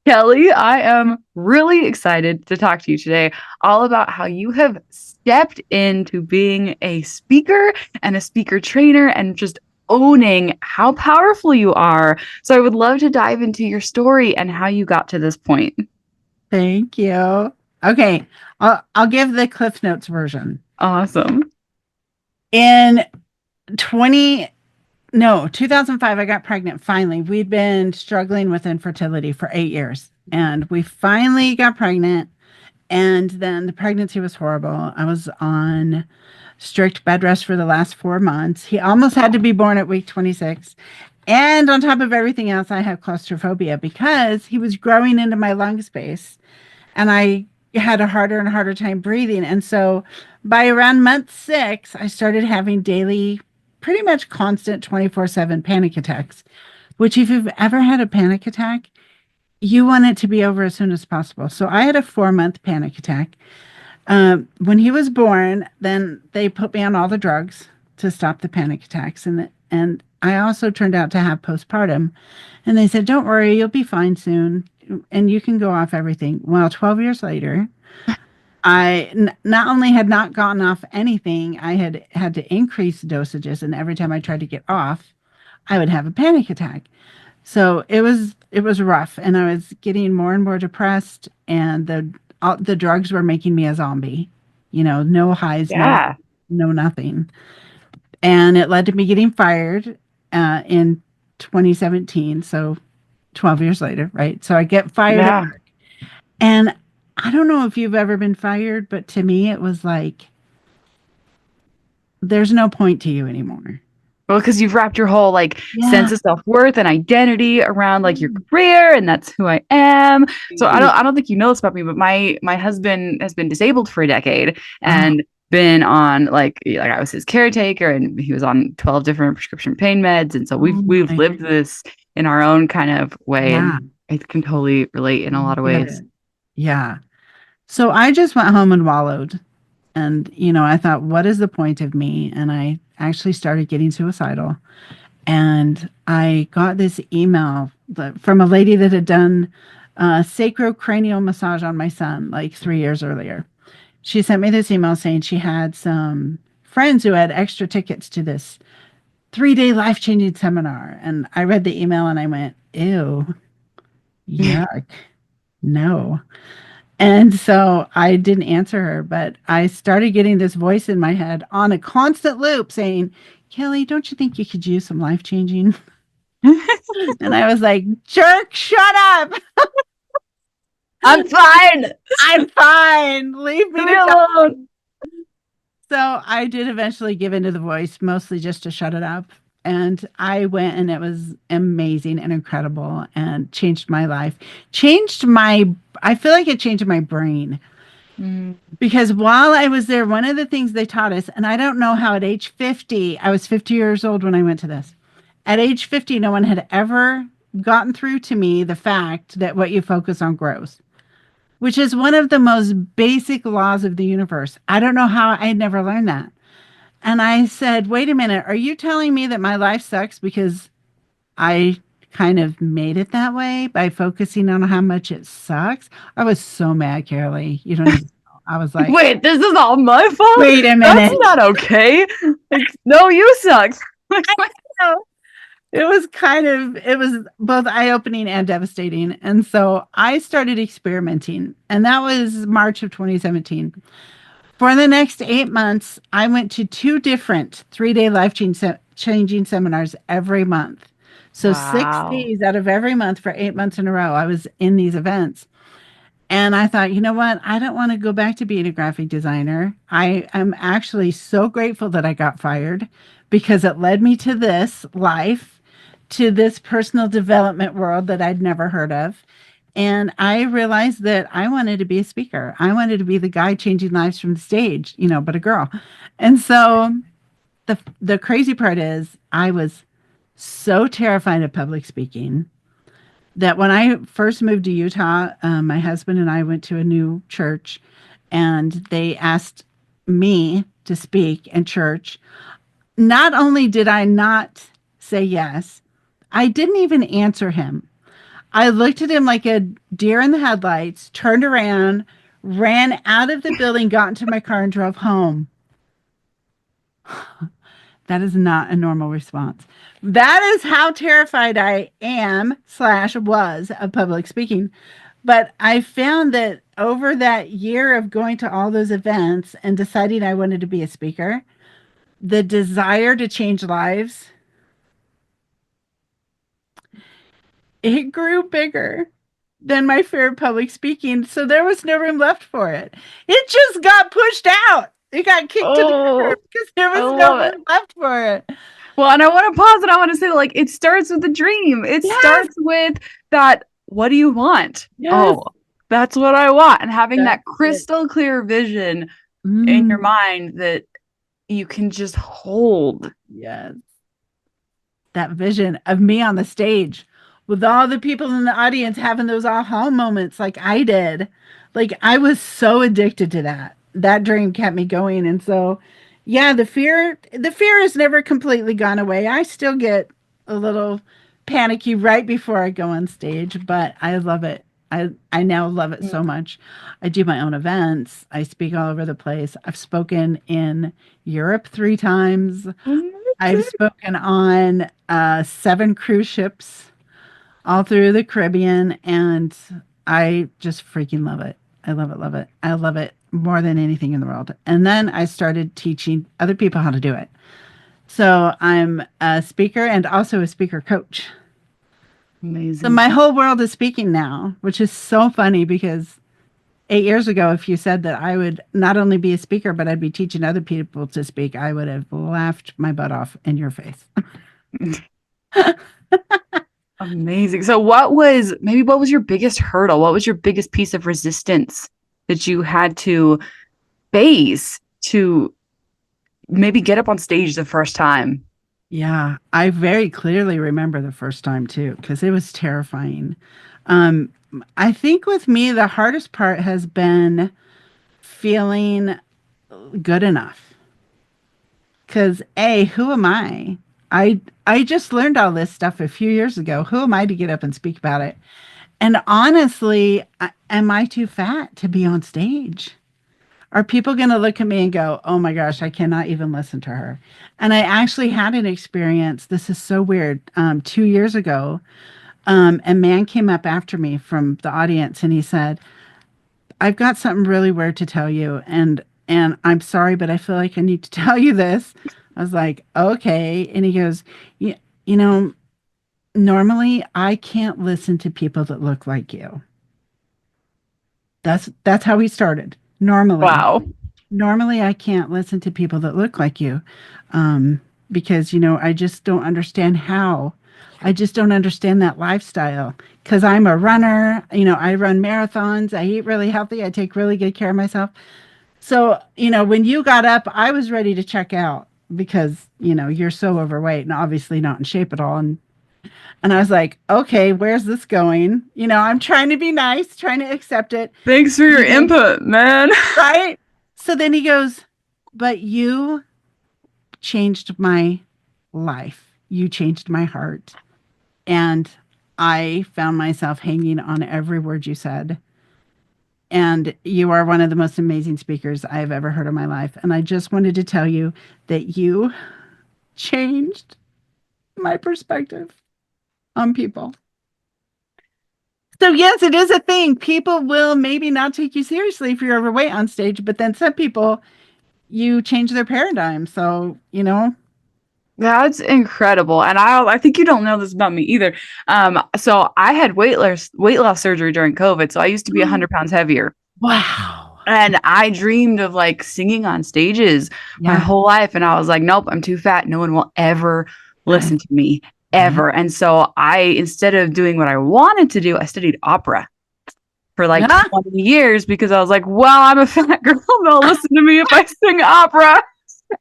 Kelly, I am really excited to talk to you today all about how you have stepped into being a speaker and a speaker trainer and just owning how powerful you are. So I would love to dive into your story and how you got to this point. Thank you. Okay, I'll give the Cliff Notes version. Awesome. In 20 no, 2005 I got pregnant finally. We'd been struggling with infertility for 8 years and we finally got pregnant and then the pregnancy was horrible. I was on strict bed rest for the last 4 months. He almost had to be born at week 26. And on top of everything else, I have claustrophobia because he was growing into my lung space and I had a harder and harder time breathing. And so by around month 6, I started having daily, pretty much constant 24/7 panic attacks, which, if you've ever had a panic attack, you want it to be over as soon as possible. So I had a 4-month panic attack. When he was born, then they put me on all the drugs to stop the panic attacks. And I also turned out to have postpartum. And they said, don't worry, you'll be fine soon. And you can go off everything. Well, 12 years later, not only had not gotten off anything, I had to increase dosages. And every time I tried to get off, I would have a panic attack. So it was rough. And I was getting more and more depressed. And the drugs were making me a zombie. No highs, Yeah. no nothing. And it led to me getting fired in 2017. So 12 years later, right? So I get fired at Yeah. work. And I don't know if you've ever been fired, but to me, it was like, there's no point to you anymore. Well, because you've wrapped your whole like Yeah. sense of self-worth and identity around like your career and that's who I am. So I don't think you know this about me, but my husband has been disabled for a decade Oh, and been on like I was his caretaker and he was on 12 different prescription pain meds. And so oh we've my lived goodness. this in our own kind of way. Yeah. And I can totally relate in a lot of Get ways. it. Yeah. So I just went home and wallowed. And, I thought, what is the point of me? And I actually started getting suicidal. And I got this email from a lady that had done sacrocranial massage on my son like 3 years earlier. She sent me this email saying she had some friends who had extra tickets to this 3-day life changing seminar. And I read the email and I went, ew, yuck, no. And so I didn't answer her, but I started getting this voice in my head on a constant loop saying, Kelly, don't you think you could use some life changing? And I was like, jerk, shut up. I'm fine. I'm fine. Leave me Leave me to die. alone. So I did eventually give into the voice, mostly just to shut it up. And I went and it was amazing and incredible and changed my life. I feel like it changed my brain Mm. because while I was there, one of the things they taught us, and I don't know how at age 50, I was 50 years old when I went to this. At age 50, no one had ever gotten through to me the fact that what you focus on grows, which is one of the most basic laws of the universe. I don't know how I had never learned that. And I said, wait a minute, are you telling me that my life sucks because I kind of made it that way by focusing on how much it sucks? I was so mad, Carolee. You don't even know. I was like, Wait, this is all my fault? wait a That's minute. not okay. Like, no, you suck. It was both eye opening and devastating. And so I started experimenting, and that was March of 2017. For the next 8 months, I went to 2 different 3-day changing seminars every month. So six Wow. days out of every month for 8 months in a row, I was in these events. And I thought, you know what? I don't want to go back to being a graphic designer. I am actually so grateful that I got fired because it led me to this life, to this personal development world that I'd never heard of. And I realized that I wanted to be a speaker. I wanted to be the guy changing lives from the stage, but a girl. And so the crazy part is I was so terrified of public speaking that when I first moved to Utah, my husband and I went to a new church and they asked me to speak in church. Not only did I not say yes, I didn't even answer him. I looked at him like a deer in the headlights, turned around, ran out of the building, got into my car, and drove home. That is not a normal response. That is how terrified I am slash was of public speaking. But I found that over that year of going to all those events and deciding I wanted to be a speaker, the desire to change lives, it grew bigger than my fear of public speaking. So there was no room left for it. It just got pushed out. It got kicked to the Oh, curb because there I was no love it. room left for it. Well, and I want to pause and I want to say, like, it starts with a dream. It Yes, starts with that, what do you want? yes, Oh, that's what I want. And having that's that it. crystal clear vision in your Mm, mind that you can just hold. yes. That vision of me on the stage with all the people in the audience having those aha moments like I did. Like I was so addicted to that. That dream kept me going. And so yeah, the fear has never completely gone away. I still get a little panicky right before I go on stage, but I love it. I now love it so much. I do my own events. I speak all over the place. I've spoken in Europe 3 times. I've spoken on 7 cruise ships all through the Caribbean, and I just freaking love it. I love it, love it. I love it more than anything in the world. And then I started teaching other people how to do it. So I'm a speaker and also a speaker coach. So Amazing. my whole world is speaking now, which is so funny because 8 years ago, if you said that I would not only be a speaker, but I'd be teaching other people to speak, I would have laughed my butt off in your face. Amazing. So what was your biggest hurdle? What was your biggest piece of resistance that you had to face to maybe get up on stage the first time? Yeah, I very clearly remember the first time too, because it was terrifying. Um, I think with me, the hardest part has been feeling good enough. Because A, who am I? I just learned all this stuff a few years ago. Who am I to get up and speak about it? And honestly, am I too fat to be on stage? Are people going to look at me and go, oh my gosh, I cannot even listen to her? And I actually had an experience. This is so weird. 2 years ago, a man came up after me from the audience and he said, I've got something really weird to tell you. And I'm sorry, but I feel like I need to tell you this. I was like, okay. And he goes, you know, normally I can't listen to people that look like you. That's how he started. Wow. Normally I can't listen to people that look like you, because I just don't understand how. I just don't understand that lifestyle because I'm a runner. I run marathons. I eat really healthy. I take really good care of myself. So when you got up, I was ready to check out because you're so overweight and obviously not in shape at all. And I was like, okay, where's this going? I'm trying to be nice, trying to accept it. Thanks for your input, man. Right? So then he goes, but you changed my life. You changed my heart. And I found myself hanging on every word you said. And you are one of the most amazing speakers I've ever heard in my life. And I just wanted to tell you that you changed my perspective on people. So yes, it is a thing. People will maybe not take you seriously if you're overweight on stage, but then some people, you change their paradigm. So, That's incredible. And I think you don't know this about me either. So I had weight loss surgery during COVID. So I used to be 100 pounds heavier. wow. And I dreamed of like singing on stages my Yeah. whole life. And I was like, nope, I'm too fat. No one will ever listen to me Yeah. ever. And so instead of doing what I wanted to do, I studied opera for like Yeah. 20 years because I was like, well, I'm a fat girl. They'll listen to me if I sing opera.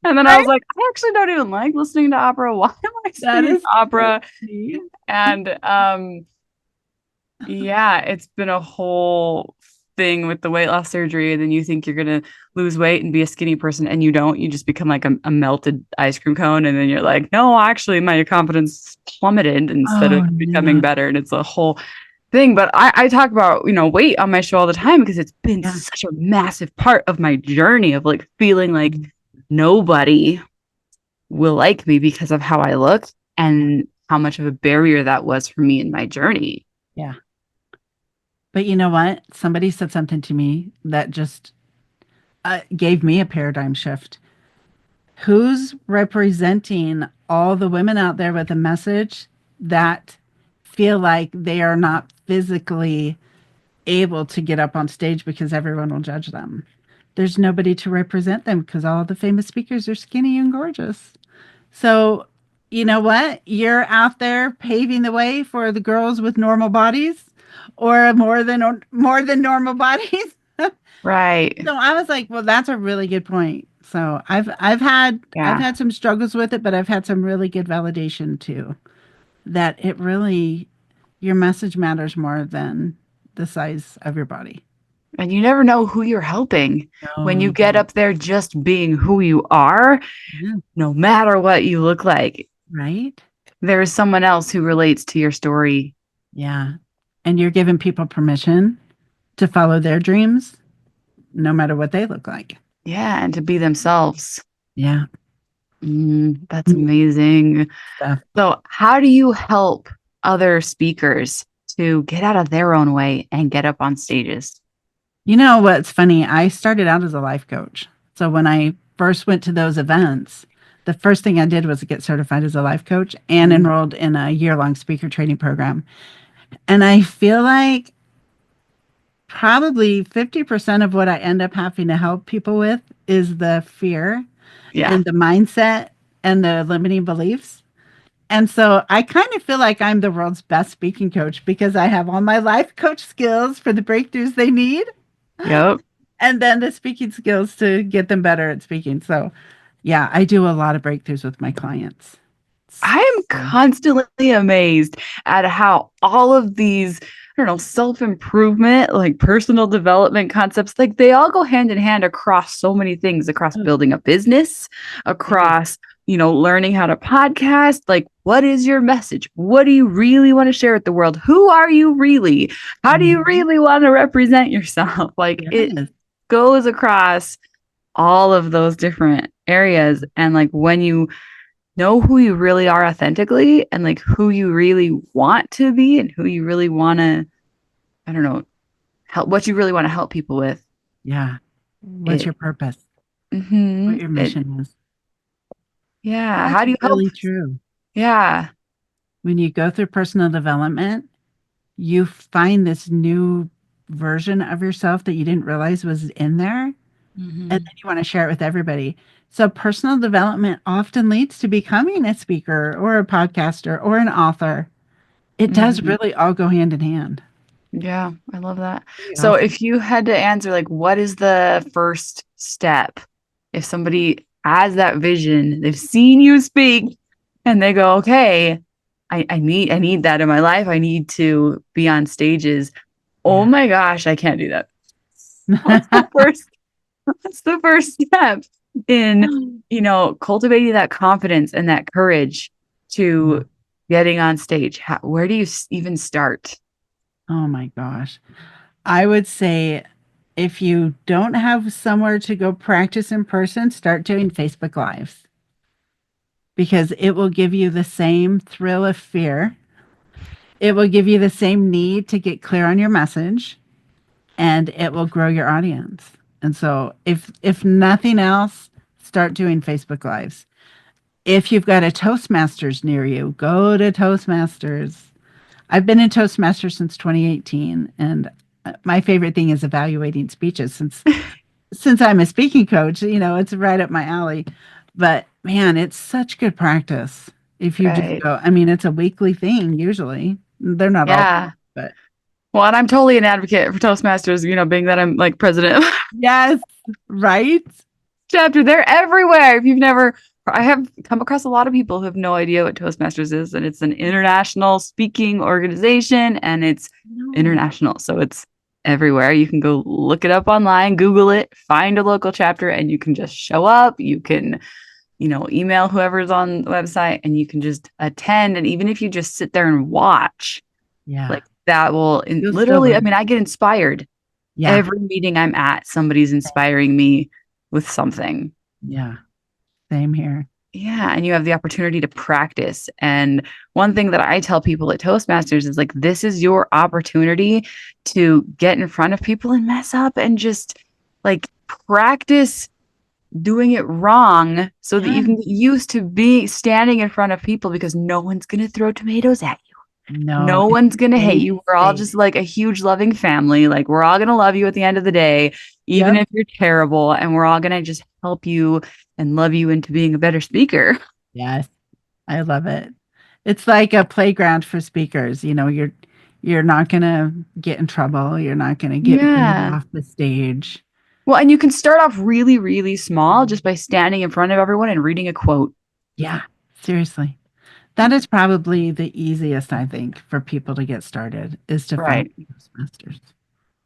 And then I Right? was like, I actually don't even like listening to opera. Why am I That singing is opera? neat. And yeah, it's been a whole thing with the weight loss surgery. And then you think you're gonna lose weight and be a skinny person, and you don't. You just become like a melted ice cream cone. And then you're like, no, actually, my confidence plummeted instead of Oh becoming no. better. And it's a whole thing. But I talk about, weight on my show all the time because it's been Yeah. such a massive part of my journey of like feeling like nobody will like me because of how I look and how much of a barrier that was for me in my journey. Yeah. But you know what? Somebody said something to me that just gave me a paradigm shift. Who's representing all the women out there with a message that feel like they are not physically able to get up on stage because everyone will judge them? There's nobody to represent them because all the famous speakers are skinny and gorgeous. So, you know what? You're out there paving the way for the girls with normal bodies or more than normal bodies. Right. So I was like, well, that's a really good point. So I've Yeah. had some struggles with it, but I've had some really good validation too. That it really your message matters more than the size of your body. And you never know who you're helping when No, you you get don't. up there just being who you are, Yeah, no matter what you look like. right? There is someone else who relates to your story. Yeah. And you're giving people permission to follow their dreams, no matter what they look like. Yeah, and to be themselves. Yeah. That's amazing. Stuff. So, how do you help other speakers to get out of their own way and get up on stages? You know what's funny? I started out as a life coach. So when I first went to those events, the first thing I did was get certified as a life coach and Mhm. enrolled in a year-long speaker training program. And I feel like probably 50% of what I end up having to help people with is the fear Yeah. and the mindset and the limiting beliefs. And so I kind of feel like I'm the world's best speaking coach because I have all my life coach skills for the breakthroughs they need Yep. and then the speaking skills to get them better at speaking. So, yeah, I do a lot of breakthroughs with my clients. I am So, constantly amazed at how all of these, I don't know, self-improvement, like personal development concepts, like they all go hand in hand across so many things, across oh, building a business, yeah. across, learning how to podcast. Like, what is your message? What do you really want to share with the world? Who are you really? How do you Mhm. really want to represent yourself? Like, it Yes. goes across all of those different areas. And like, when you know who you really are authentically and like who you really want to be and who you really want to, I don't know, help, what you really want to help people with. Yeah. What's It, your purpose? What mhm, your it, mission is. yeah. That's How do you help? really true. Yeah. When you go through personal development, you find this new version of yourself that you didn't realize was in there. And Mhm. then you want to share it with everybody. So personal development often leads to becoming a speaker or a podcaster or an author. It does Mhm. really all go hand in hand. Yeah, I love that. Pretty So awesome. if you had to answer, like, what is the first step? If somebody has that vision, they've seen you speak and they go, okay, I need that in my life. I need to be on stages. Oh Yeah. my gosh, I can't do that. What's the first, what's the first step in, cultivating that confidence and that courage Yeah. to getting on stage? Where do you even start? Oh my gosh. I would say if you don't have somewhere to go practice in person, start doing Facebook Lives because it will give you the same thrill of fear. It will give you the same need to get clear on your message and it will grow your audience. And so if nothing else, start doing Facebook Lives. If you've got a Toastmasters near you, go to Toastmasters. I've been in Toastmasters since 2018 and my favorite thing is evaluating speeches since I'm a speaking coach, it's right up my alley. But man, it's such good practice if you just Right. go. I mean, it's a weekly thing usually. They're not all, Yeah. but Well, and I'm totally an advocate for Toastmasters, being that I'm like president of yes, right? chapter. They're everywhere. If you've never, I have come across a lot of people who have no idea what Toastmasters is, and it's an international speaking organization and it's No. international. So it's everywhere. You can go look it up online, Google it, find a local chapter, and you can just show up. You can, email whoever's on the website and you can just attend. And even if you just sit there and watch, Yeah. like that will You'll still literally, I learn. mean, I get inspired. Yeah. Every meeting I'm at, somebody's inspiring me with something. Yeah. Same here. Yeah, and you have the opportunity to practice. And one thing that I tell people at Toastmasters is like, this is your opportunity to get in front of people and mess up and just like practice doing it wrong so that Yeah. you can get used to being standing in front of people because no one's going to throw tomatoes at you. No, No it's one's going to hate safe you. We're all just space. like a huge loving family. Like we're all going to love you at the end of the day, even Yep. if you're terrible. And we're all going to just help you and love you into being a better speaker. Yes. I love it. It's like a playground for speakers. You're not gonna get in trouble. You're not gonna get booed Yeah. off the stage. Well, and you can start off really, really small just by standing in front of everyone and reading a quote. Yeah, seriously. That is probably the easiest, I think, for people to get started is to find Right. Toastmasters.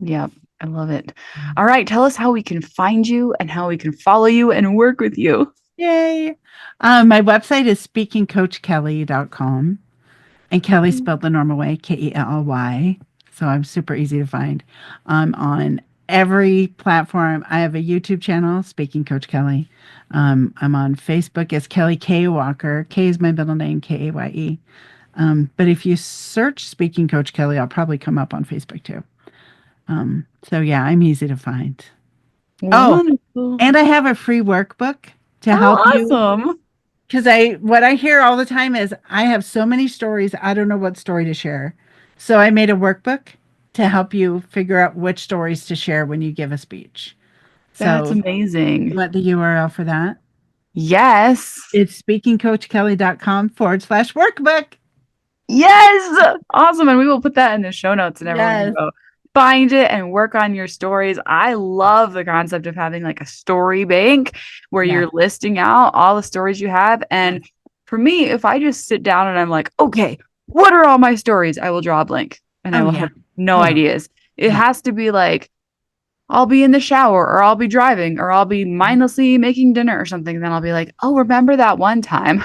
Yep. I love it. All right. Tell us how we can find you and how we can follow you and work with you. Yay. My website is speakingcoachkelly.com. And Kelly spelled the normal way, Kelly. So I'm super easy to find. I'm on every platform. I have a YouTube channel, Speaking Coach Kelly. I'm on Facebook as Kelly K Walker. K is my middle name, Kaye. But if you search Speaking Coach Kelly, I'll probably come up on Facebook too. So yeah, I'm easy to find. Oh, Wonderful. and I have a free workbook to help Oh, you awesome. because what I hear all the time is I have so many stories, I don't know what story to share. So I made a workbook to help you figure out which stories to share when you give a speech. That's So you amazing. want the URL for that? Yes. It's speakingcoachkelly.com/workbook. Yes. Awesome. And we will put that in the show notes and everyone can Yes. go find it and work on your stories. I love the concept of having like a story bank where Yeah. you're listing out all the stories you have. And Yes. for me, if I just sit down and I'm like, okay, what are all my stories? I will draw a blank and I Oh will yeah. have no Totally. ideas. It Yeah. has to be like, I'll be in the shower or I'll be driving or I'll be mindlessly making dinner or something. Then I'll be like, oh, remember that one time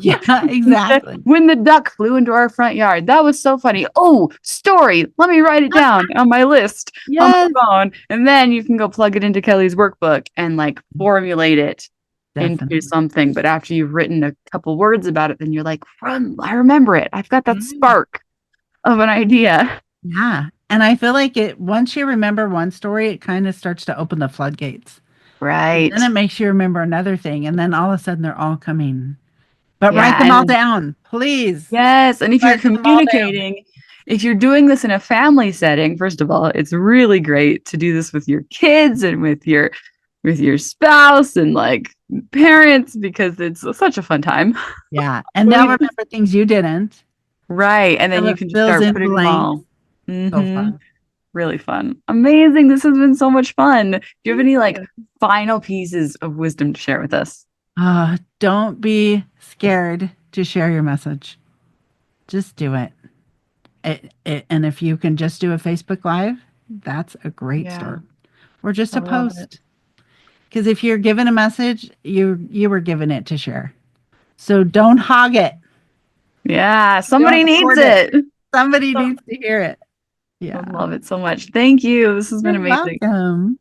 Yeah, exactly. when the duck flew into our front yard? That was so funny. Oh, story. Let me write it down on my list on my Yes. phone. And then you can go plug it into Kelly's workbook and like formulate it into Definitely. something. But after you've written a couple words about it, then you're like, I remember it. I've got that Yeah. spark of an idea. Yeah. And I feel like once you remember one story, it kind of starts to open the floodgates. Right. Then it makes you remember another thing, and then all of a sudden they're all coming. But write Yeah. them all And down, please. yes. And if you're Write them all down. communicating, if you're doing this in a family setting, first of all, it's really great to do this with your kids and with your spouse and like parents because it's such a fun time. Yeah. And they'll remember things you didn't. Right. And then And you it can just fills start in putting them blanks. all. So Hmm. fun. Really fun. Amazing. This has been so much fun. Do you have Thank any like you. final pieces of wisdom to share with us? Don't be scared to share your message. Just do it. And if you can just do a Facebook Live, that's a great Yeah, start. Or just I a love it. post. Because if you're given a message, you were given it to share. So don't hog it. Yeah, Don't somebody needs hoard it. it. Somebody So- needs to hear it. I Yeah. love it so much. Thank you. This has been You're amazing. welcome.